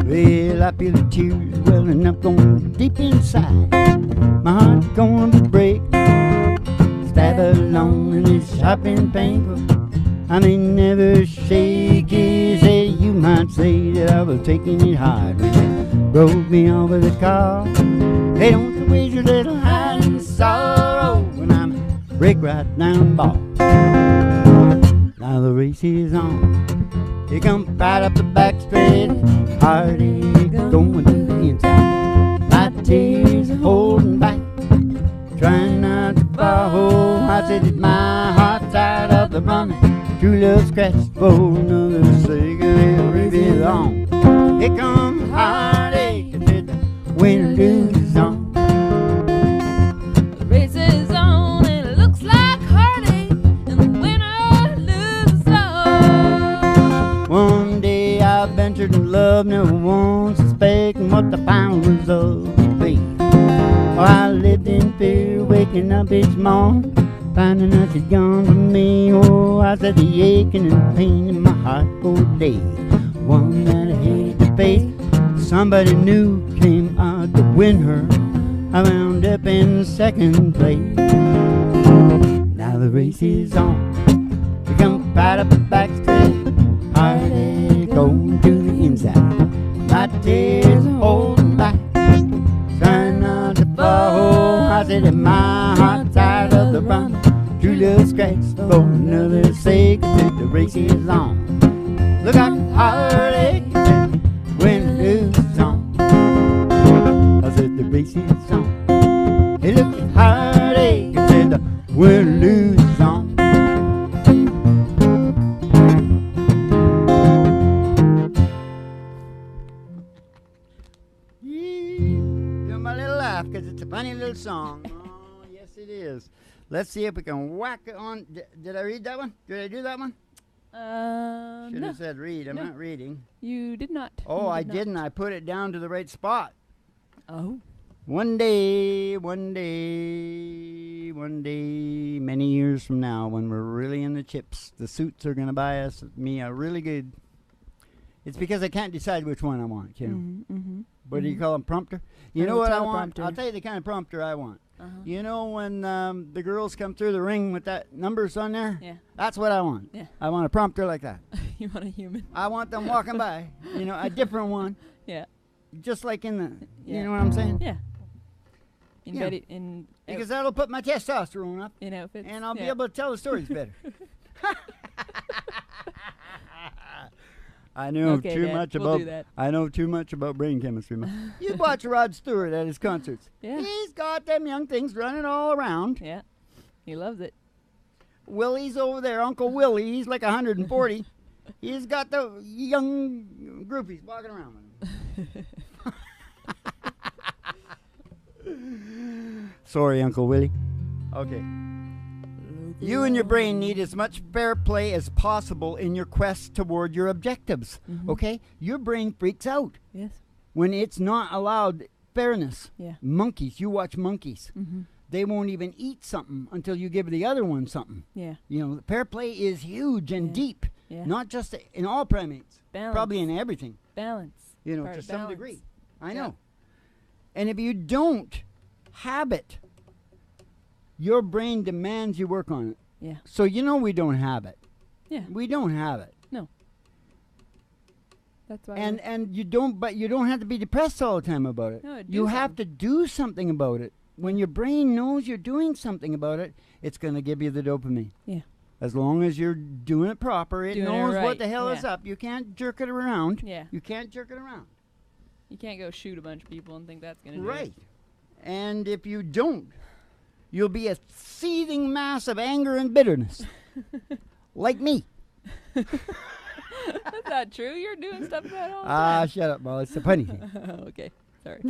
Well, I feel the tears welling up, going deep inside. My heart's gonna break. Stab along and it's sharp and painful. I may never shake it. Say you might say that I was taking it hard. Rode me on with a car. Hey, don't you waste your little hand in sorrow when I'm break right down ball. Now the race is on. Here come right up the back straight. Heartache going to the inside. My tears holding back, trying not to fall. I said that my heart's out of the running. True love scratched for another cigarette. Race is on. Here come heartache. I said the winner loses on. The race is on and it looks like heartache, and the winner loses all. One day I ventured in love, never once suspecting what the final result would be. Oh, I lived in fear, waking up each morning, finding out she's gone from me. Oh, I said the aching and pain in my heart for days, one that I hated to face. Somebody new came out to win her. I wound up in second place. Now the race is on. We come right up the back straight. Heartache going to the inside. My tears holding back, trying not to fall. I said that my heart's out of the run. True love scratched for another sake. I said the race is on. Look out, heartache, when it loses on. I said the race is on. Hey, look at heartache, I said the winner loses on. Give my little laugh, because it's a funny little song. Oh, yes it is. Let's see if we can whack it on. Did I read that one? Did I do that one? Should No, have said read. I'm No. not reading. you did not. Oh, You I did not. didn't. I put it down to the right spot. Oh, One day, many years from now, when we're really in the chips, the suits are going to buy me a really good. It's because I can't decide which one I want, you know. mm-hmm. What do you call them, prompter? You Oh, know what I want? teleprompter. I'll tell you the kind of prompter I want. Uh-huh. You know when the girls come through the ring with that numbers on there? Yeah. That's what I want. Yeah. I want a prompter like that. You want a human? I want them walking by, you know, a different one, Yeah. just like in the, you Yeah. know what I'm saying? Yeah. In Yeah. Betty, in Because that'll put my testosterone up, in outfits. and I'll be yeah. able to tell the stories better. I know Okay, too Dad, much we'll about. do that. I know too much about brain chemistry. Man. You watch Rod Stewart at his concerts. Yeah. He's got them young things running all around. Yeah. He loves it. Willie's over there, Uncle Willie. He's like 140. He's got the young groupies walking around with him. Sorry, Uncle Willie. Okay. You and your brain need as much fair play as possible in your quest toward your objectives. Mhm. Okay? Your brain freaks out Yes. when it's not allowed fairness. Yeah. Monkeys, you watch monkeys. Mm-hmm. They won't even eat something until you give the other one something. Yeah. You know, fair play is huge and Yeah. deep. Yeah. Not just in all primates, Balance. probably in everything, Balance. you know, Part to of some balance. degree. I Yeah. know. And if you don't have it, your brain demands you work on it. Yeah. So you know we don't have it. Yeah. We don't have it. That's why. And you don't, but you don't have to be depressed all the time about it. No, do You have something. to do something about it. When your brain knows you're doing something about it, it's going to give you the dopamine. Yeah. As long as you're doing it proper, it Doing it knows what right, the hell is yeah. up. You can't jerk it around. Yeah. You can't jerk it around. You can't go shoot a bunch of people and think that's gonna do Right. And if you don't, you'll be a seething mass of anger and bitterness. Like me. it. That's not true. You're doing stuff about it all the Ah, time. shut up, Molly. It's a funny thing. Okay. Sorry.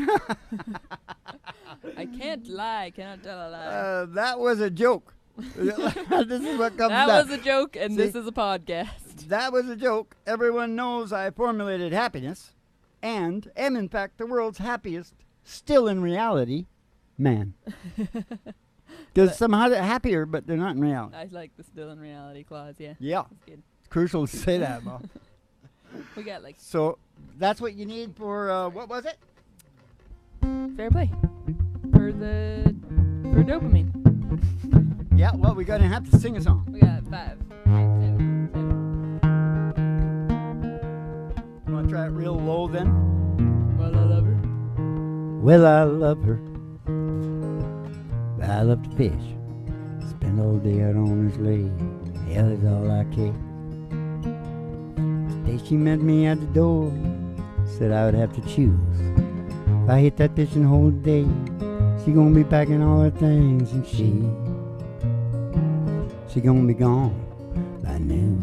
I can't lie. Cannot tell a lie. That was a joke. This is what comes That out. was a joke, and See? this is a podcast. That was a joke. Everyone knows I formulated happiness and am, in fact, the world's happiest, still in reality, man. Because some happier, but they're not in reality. I like the still in reality clause. Yeah. Yeah. That's good. It's crucial to say that, Bob. We got like So that's what you need for, what was it? fair play for dopamine. Yeah, well, we're going to have to sing a song. We got 5, 6, 7, 7. You want to try it real low then? Well, I love her. Well, I love her. I love to fish. Spend all day out on this lake. Hell is all I care. The day she met me at the door, said I would have to choose. If I hit that fishing hole today, she gonna be packing all her things and she gonna be gone by noon.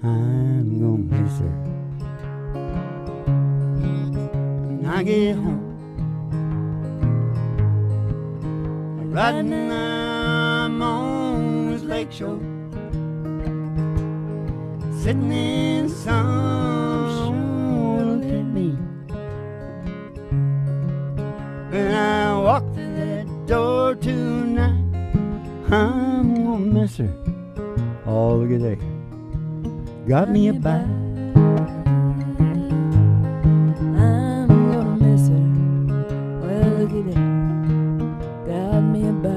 I'm gonna miss her when I get home. Riding I'm on this lake shore, sitting in the sun, look at me. When I walk through that door tonight, I'm gonna miss her. Oh, look at that. Got me a bite. I'm gonna miss her. Well, look at that. Got me a bite.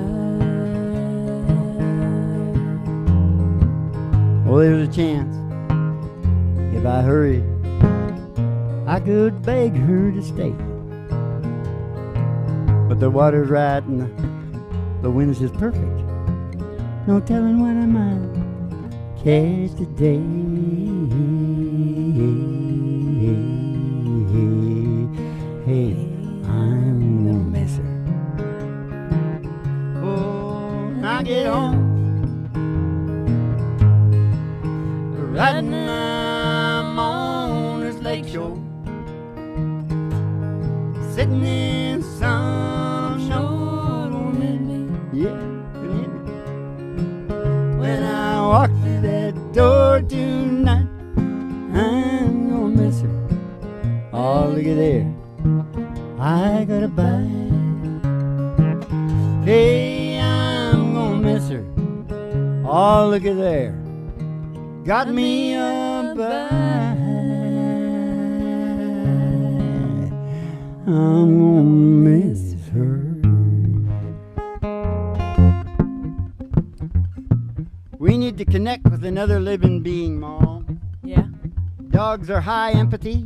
Well, there's a chance. If I hurried, I could beg her to stay. But the water's right and the wind's just perfect. No telling what I might catch today. Hey, I'm gonna miss her. Oh, when I get home, riding I'm on this lake shore, sitting in the sun, sure don't hit me. Yeah, don't hit me. When I walk through that door tonight, I'm gonna miss her. Oh, look at there. I got a bite. Hey, I'm gonna miss her. Oh, look at there. Got me a bite. I'm gonna miss her. We need to connect with another living being, Mom. Yeah. Dogs are high empathy,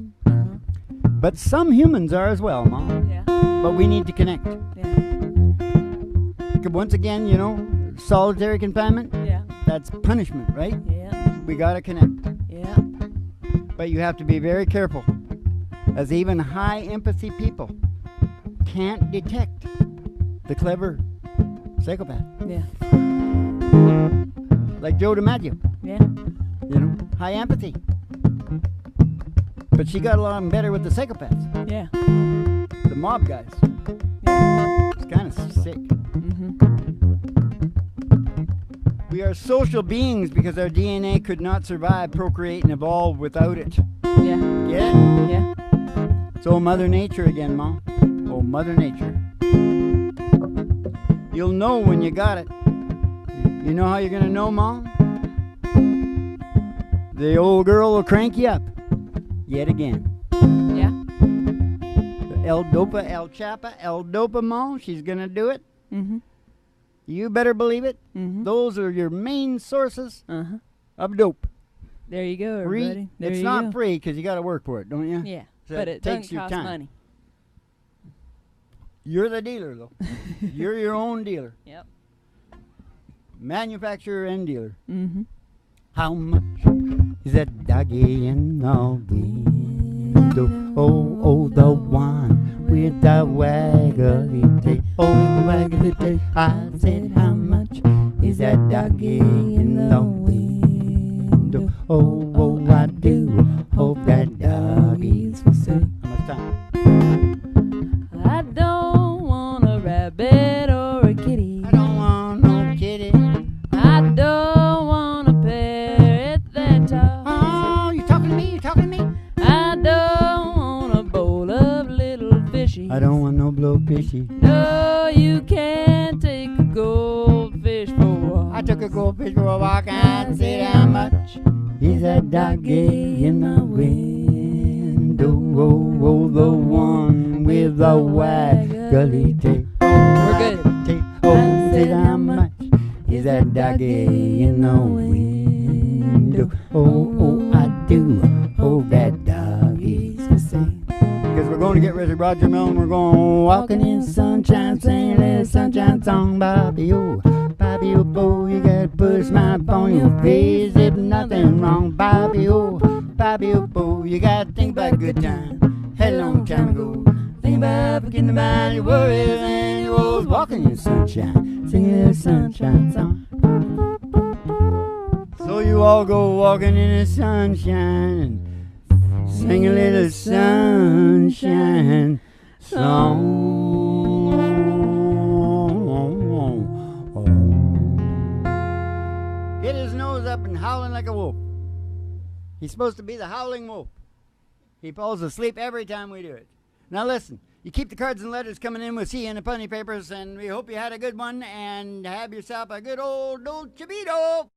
but some humans are as well, Mom. Yeah. But we need to connect. Yeah. Once again, you know, solitary confinement, Yeah. that's punishment, right? Yeah. We gotta connect. Yeah. But you have to be very careful, as even high empathy people can't detect the clever psychopath. Yeah. Like Joe DiMaggio, Yeah. you know, high empathy. But she got along better with the psychopaths, Yeah. the mob guys. Yeah. It's kind of sick. Mm-hmm. We are social beings because our DNA could not survive, procreate, and evolve without it. Yeah. Get it? Yeah. So Mother Nature again, Mom. Oh, Mother Nature. You'll know when you got it. You know how you're going to know, Mom? The old girl will crank you up. Yet again. Yeah. El Dopa, El Chapa, El Dopa, Mom. She's going to do it. Mm-hmm. You better believe it. Mm-hmm. Those are your main sources Uh-huh. of dope. There you go, everybody. There It's you not go. free because you got to work for it, don't you? Yeah. So But it it takes doesn't your cost time. money. You're the dealer, though. You're your own dealer. Yep. Manufacturer and dealer. Mm-hmm. How much is that doggy in the window? Oh, oh, the one with the waggly tail. Oh, waggly tail. I said, how much is that doggy in the window? Oh, oh, I do hope that doggy's for sale. How much time? I don't want a rabbit or a kitty. I don't want no kitty. I don't want a parrot that talks. Oh, you talking to me? You talking to me? I don't want a bowl of little fishies. I don't want no blowfishy. No, you can't take a goldfish for a walk. I took a goldfish for a walk and I said, how much is that doggy in the window? Oh, oh, the one with the waggly tail. We're good. Oh, said how much is that doggy in the window? Oh, oh, I do hope that doggy going to get rid of Roger Milne. We're going walking in sunshine, singing a little sunshine song. Bobby-o, Bobby-o, you gotta put a smile upon your face if nothing wrong. Bobby-o, Bobby-o, you gotta think about a good time. Had a long time ago. Think about forgetting about your worries and your woes. Walking in sunshine, singing a little sunshine song. So you all go walking in the sunshine, sing a little sunshine song. Get his nose up and howling like a wolf. He's supposed to be the howling wolf. He falls asleep every time we do it. Now listen, you keep the cards and letters coming in with C and the punny papers, and we hope you had a good one and have yourself a good old Dolce Vito.